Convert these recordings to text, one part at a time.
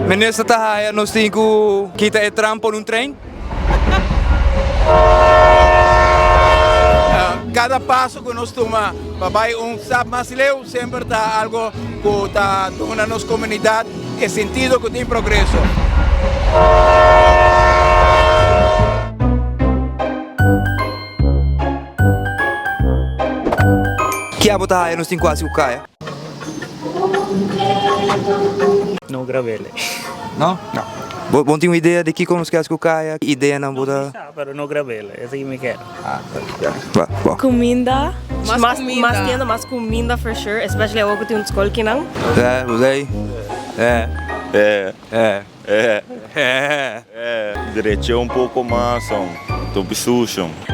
Minister Tahaya, nós temos que kita trampo num trem? Cada passo que nós tomamos, papai, sabe mais leu, sempre está algo que está na nossa comunidade, é sentido que tem progresso. Que a Tahaya nós temos quase o caia? Não gravei. Não? Não. Bom, tem uma ideia de que como quer que o caia? Ideia não botar? Mas não gravei. Essa que me quero. Vá. Comida. Mas comida. Mas tendo mais comida for sure, especially ako kung yung school kinang. Usei. Direito um pouco mais, do bicho.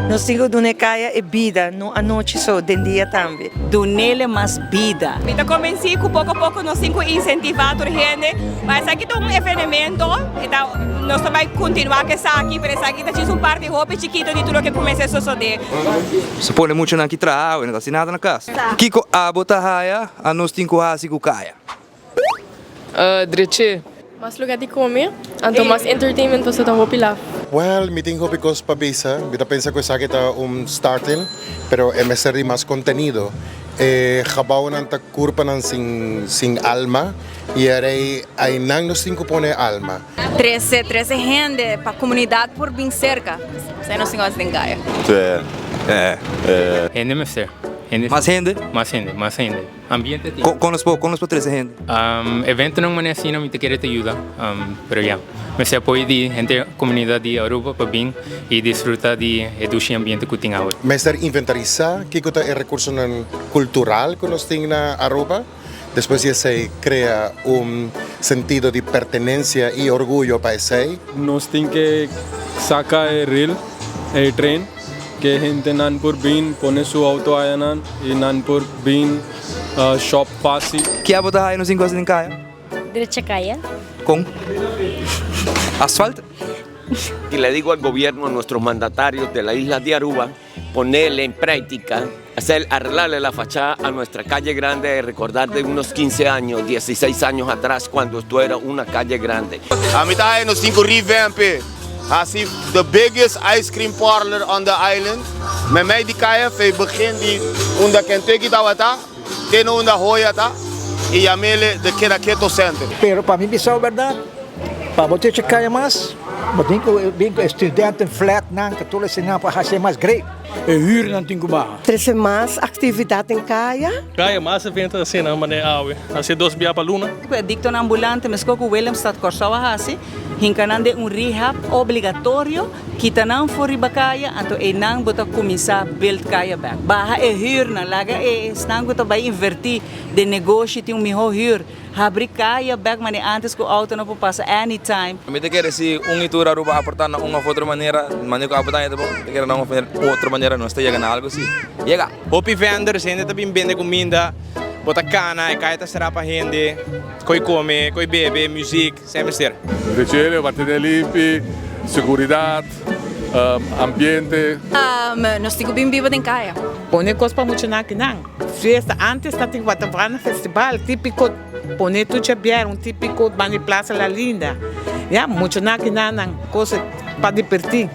Nós temos que caia e vida, não a noite só, de dia também. Donele mais vida. Então, comecei com pouco a pouco, nós temos que incentivar a gente, mas aqui tem um evento, então nós vamos continuar com isso aqui, porque aqui tem parte de roupa chiquita de tudo que comecei a suceder. Se põe muito na quitrao, não está nada na casa. Kiko a Tahaya, a nós temos que o caia. Direito. Mas lugar de comer, então mais entertainment para sa hopila. Well, meeting ko because pabisa, bita pensa ko sa kita starting, pero MSR mas contenido. Habaw ng kurpa ng sing alma, e ay nang nos cinco pone alma. 13 gente para a comunidade por bem cerca. Você não se gosta de engaia. Gente, mister. Mais gente? Mais gente. Ambiente. Conosco 13 gente. Evento não é assim, não me quer te ajuda. Pero já. Mas apoio de gente comunidade de Aruba para bem e desfrutar de educação ambiente que tem agora. Mester inventarizar que kuta é recurso cultural que nós tem na Aruba. Después se crea sentido de pertenencia y orgullo para ese. Nós temos que sacar el tren, que gente nan por bin pone su auto allá nan y nan por bin shop fácil. Que a Tahaya nós temos que caia? Direcha kaya. Com asfalto. Y le digo al gobierno, a nuestros mandatarios de la isla de Aruba, ponerle en práctica, arreglarle la fachada a nuestra calle grande, recordar de unos 15 años, 16 años atrás, cuando esto era una calle grande. A mitad nos cinco revamp. Así, the biggest ice cream parlor on the island. Me mij die kaya fe begin die unda Kentucky tawata, keno unda Hoya ta, y llamele de Keto Center. Pero para mim isso é verdade. Para você chegar mais, bem que estudante flat não, que tudo se não para ser mais great. E huur não tem como. 13 mais atividade em caia. Caia mais evento assim, não, mas é awe. Assim 2 dias para luna. Dicto na ambulante, mas que o William está corsawa assim, hinkanande rehab obrigatório, kita não for ibakaya, então e não bota começar build kaya back. Baha e huur na laga e snang bota vai invertir de negócio tem melhor huur. Abrir kaya back mas antes que o auto não passa anytime. Me te quer se itura Aruba aportar uma outra maneira que aportar é bom. Te quer não outra maneira não está chegando algo assim. Chega. Hopi vendors, gente também vende comida, bota cana, e caeta será para gente, coi come, coi bebe, música, sempre ser. Riceve, partite limpi, seguridade, ambiente. Nós temos bem vivo em caia. Pone coisa para muito na não. Fiesta antes está tem Guatemala festival típico. Pone tu chabiar típico de Plaza La Linda. Ya muito na não coisa para divertir.